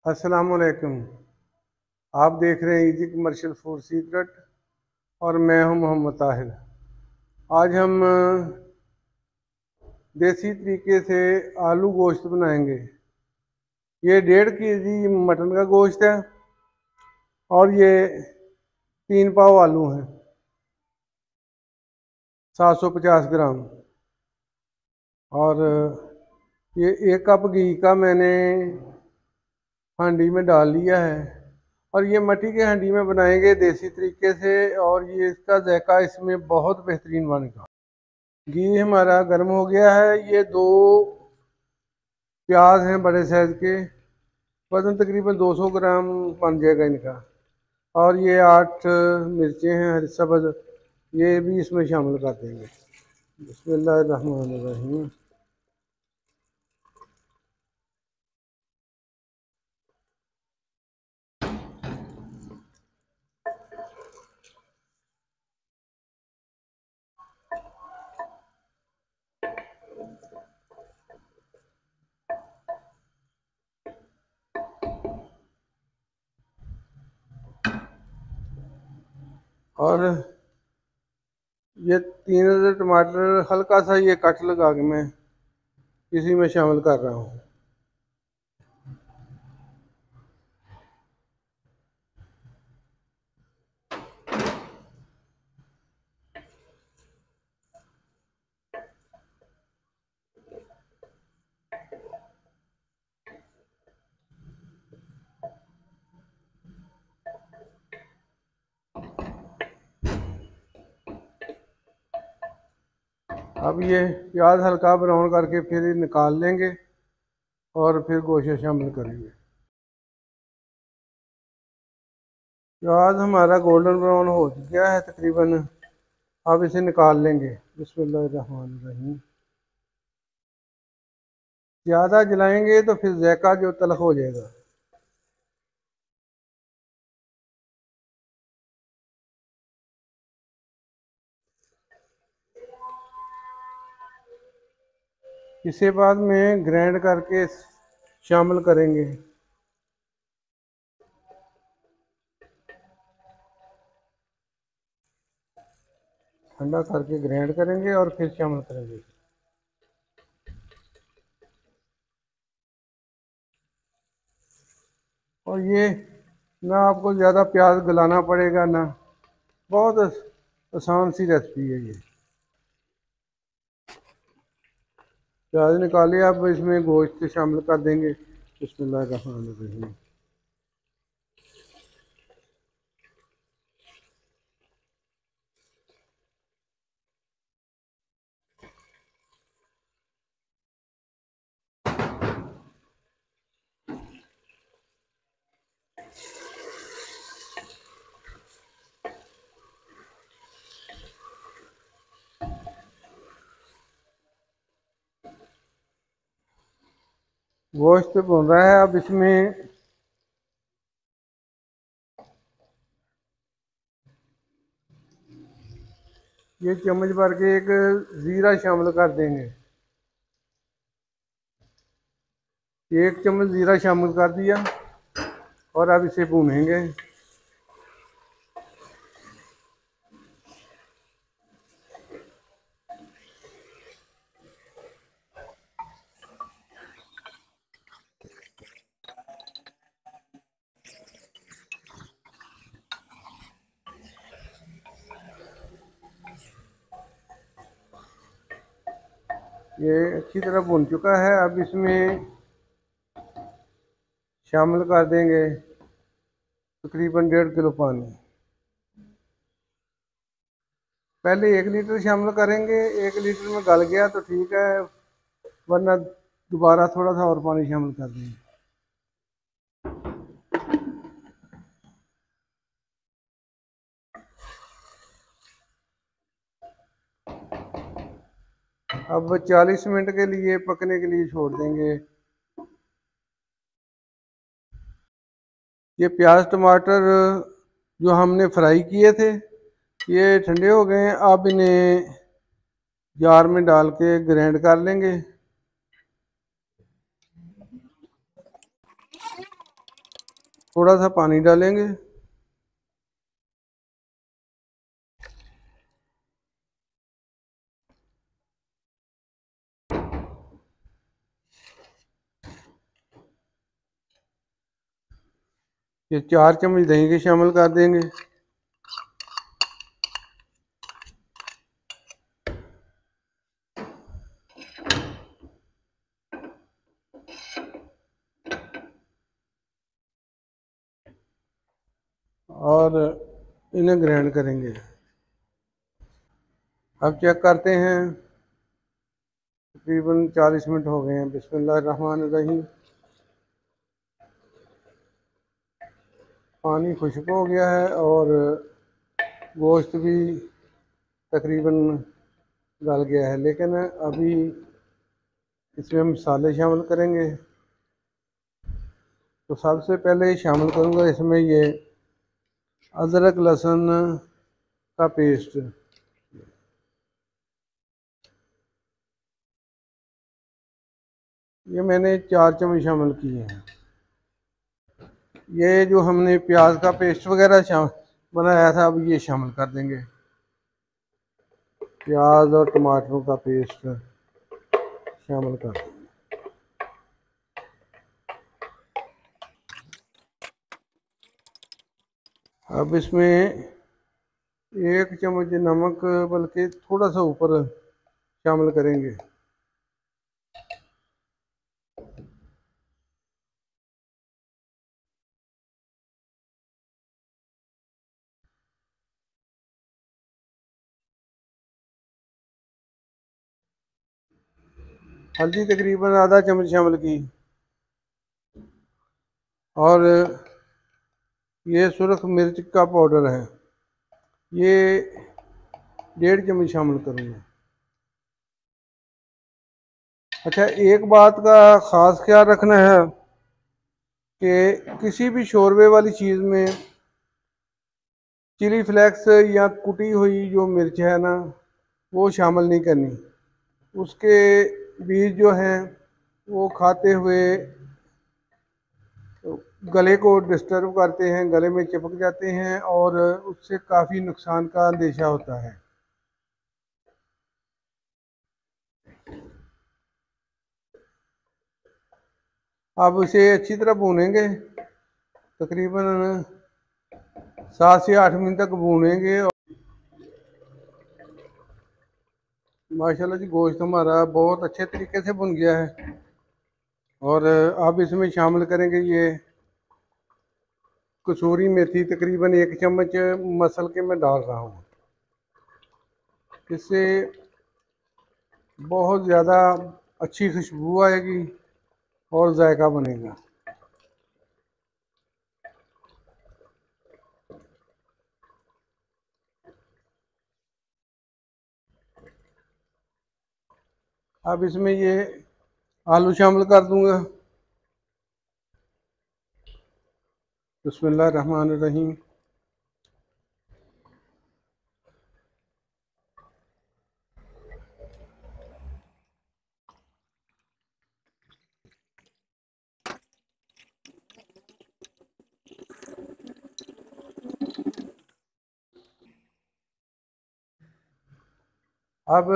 अस्सलामुअलैकुम। आप देख रहे हैं इजी कमर्शियल फूड सीक्रेट और मैं हूं मोहम्मद ताहिर। आज हम देसी तरीके से आलू गोश्त बनाएंगे। ये 1.5 केजी मटन का गोश्त है और ये 3 पाव आलू हैं, 750 ग्राम। और ये 1 कप घी का मैंने हांडी में डाल लिया है और ये मट्टी के हांडी में बनाएंगे देसी तरीके से, और ये इसका जायका इसमें बहुत बेहतरीन बनेगा। घी हमारा गर्म हो गया है। ये 2 प्याज हैं बड़े साइज के, वजन तकरीबन 200 ग्राम बन जाएगा इनका। और ये 8 मिर्चें हैं हरी सब्ज़, ये भी इसमें शामिल कर देंगे। बिस्मिल्लाहिर्रहमानिर्रहीम। और ये 3 टमाटर हल्का सा ये कट लगा के मैं इसी में शामिल कर रहा हूँ। अब ये प्याज हल्का ब्राउन करके फिर निकाल लेंगे और फिर गोश्त शामिल करेंगे। प्याज हमारा गोल्डन ब्राउन हो गया है तकरीबन, अब इसे निकाल लेंगे। बिस्मिल्लाहिर्रहमानिर्रहीम। ज़्यादा जलाएंगे तो फिर जायका जो तलख हो जाएगा। इसे बाद में ग्राइंड करके शामिल करेंगे। ठंडा करके ग्राइंड करेंगे और फिर शामिल करेंगे। और ये ना आपको ज़्यादा प्याज गलाना पड़ेगा ना, बहुत आसान सी रेसिपी है ये। प्याज निकालिए, अब इसमें गोश्त शामिल कर देंगे। बिस्मिल्लाहिर्रहमानिर्रहीम। गोश्त भुन रहा है, अब इसमें ये चम्मच भर के एक ज़ीरा शामिल कर देंगे। 1 चम्मच ज़ीरा शामिल कर दिया और अब इसे भूनेंगे। ये अच्छी तरह भुन चुका है, अब इसमें शामिल कर देंगे तकरीबन 1.5 किलो पानी। पहले 1 लीटर शामिल करेंगे, 1 लीटर में गल गया तो ठीक है, वरना दोबारा थोड़ा सा और पानी शामिल कर देंगे। अब 40 मिनट के लिए पकने के लिए छोड़ देंगे। ये प्याज टमाटर जो हमने फ्राई किए थे ये ठंडे हो गए हैं, अब इन्हें जार में डाल के ग्राइंड कर लेंगे। थोड़ा सा पानी डालेंगे। ये 4 चम्मच दही के शामिल कर देंगे। और इन्हें ग्राइंड करेंगे। अब चेक करते हैं, तकरीबन 40 मिनट हो गए हैं। बिस्मिल्लाहिर्रहमानिर्रहीम। पानी खुश्क हो गया है और गोश्त भी तकरीबन गल गया है, लेकिन अभी इसमें मसाले शामिल करेंगे। तो सबसे पहले शामिल करूँगा इसमें ये अदरक लहसुन का पेस्ट। ये मैंने 4 चम्मच शामिल किए हैं। ये जो हमने प्याज का पेस्ट वगैरह बनाया था, अब ये शामिल कर देंगे। प्याज और टमाटरों का पेस्ट शामिल कर देंगे। अब इसमें 1 चम्मच नमक, बल्कि थोड़ा सा ऊपर शामिल करेंगे। हल्दी तकरीबन आधा चम्मच शामिल की। और ये सुरख मिर्च का पाउडर है, ये 1.5 चम्मच शामिल करूँगा। अच्छा, एक बात का ख़ास ख्याल रखना है कि किसी भी शोरबे वाली चीज़ में चिली फ्लेक्स या कुटी हुई जो मिर्च है ना, वो शामिल नहीं करनी। उसके बीज जो हैं वो खाते हुए गले को डिस्टर्ब करते हैं, गले में चिपक जाते हैं और उससे काफ़ी नुकसान का अंदेशा होता है। अब इसे अच्छी तरह भूनेंगे, तकरीबन 7 से 8 मिनट तक भूनेंगे। माशाल्लाह जी, गोश्त हमारा बहुत अच्छे तरीके से भुन गया है। और अब इसमें शामिल करेंगे ये कसूरी मेथी, तकरीबन 1 चम्मच मसल के मैं डाल रहा हूँ। इससे बहुत ज़्यादा अच्छी खुशबू आएगी और जायका बनेगा। अब इसमें ये आलू शामिल कर दूंगा। बिस्मिल्लाहिर्रहमानिर्रहीम। अब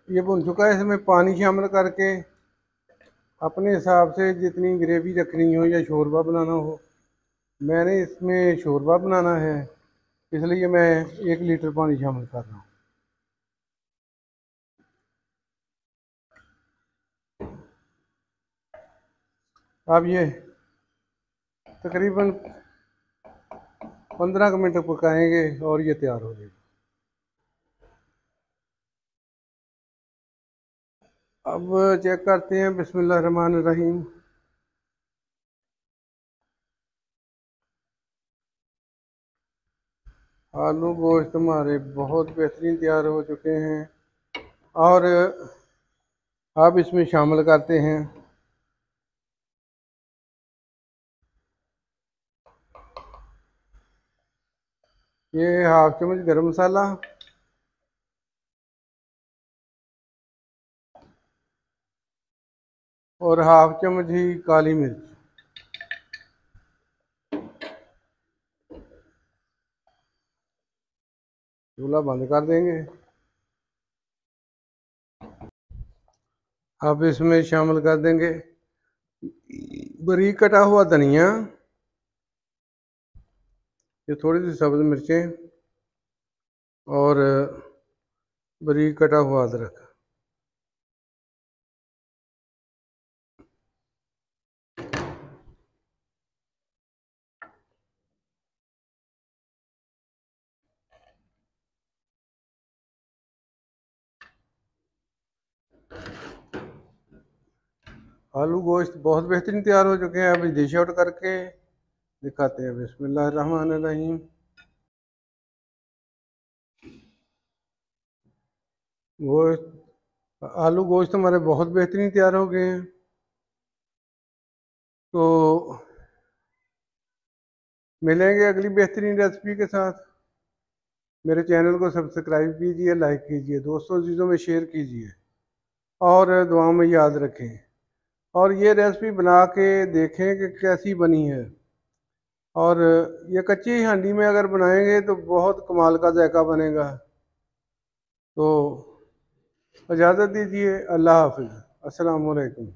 ये भुन चुका है, इसमें पानी शामिल करके अपने हिसाब से जितनी ग्रेवी रखनी हो या शोरबा बनाना हो, मैंने इसमें शोरबा बनाना है, इसलिए मैं 1 लीटर पानी शामिल कर रहा हूँ। अब ये तकरीबन 15 मिनट पकाएंगे और ये तैयार हो जाएगा। अब चेक करते हैं। बिस्मिल्लाहिर्रहमानिर्रहीम। आलू गोश्त हमारे बहुत बेहतरीन तैयार हो चुके हैं और अब इसमें शामिल करते हैं ये 1/2 चम्मच गरम मसाला और 1/2 चम्मच ही काली मिर्च। चूल्हा बंद कर देंगे। अब इसमें शामिल कर देंगे बारीक कटा हुआ धनिया, ये थोड़ी सी सब्ज़ मिर्चें और बारीक कटा हुआ अदरक। आलू गोश्त बहुत बेहतरीन तैयार हो चुके हैं। अभी डिश आउट करके दिखाते हैं। बिस्मिल्लाहिर्रहमानिर्रहीम। गोश्त आलू गोश्त हमारे बहुत बेहतरीन तैयार हो गए हैं। तो मिलेंगे अगली बेहतरीन रेसिपी के साथ। मेरे चैनल को सब्सक्राइब कीजिए, लाइक कीजिए, दोस्तों चीज़ों में शेयर कीजिए और दुआ में याद रखें। और ये रेसिपी बना के देखें कि कैसी बनी है। और ये कच्ची हांडी में अगर बनाएंगे तो बहुत कमाल का जायका बनेगा। तो इजाज़त दीजिए। अल्लाह हाफिज़। अस्सलाम वालेकुम।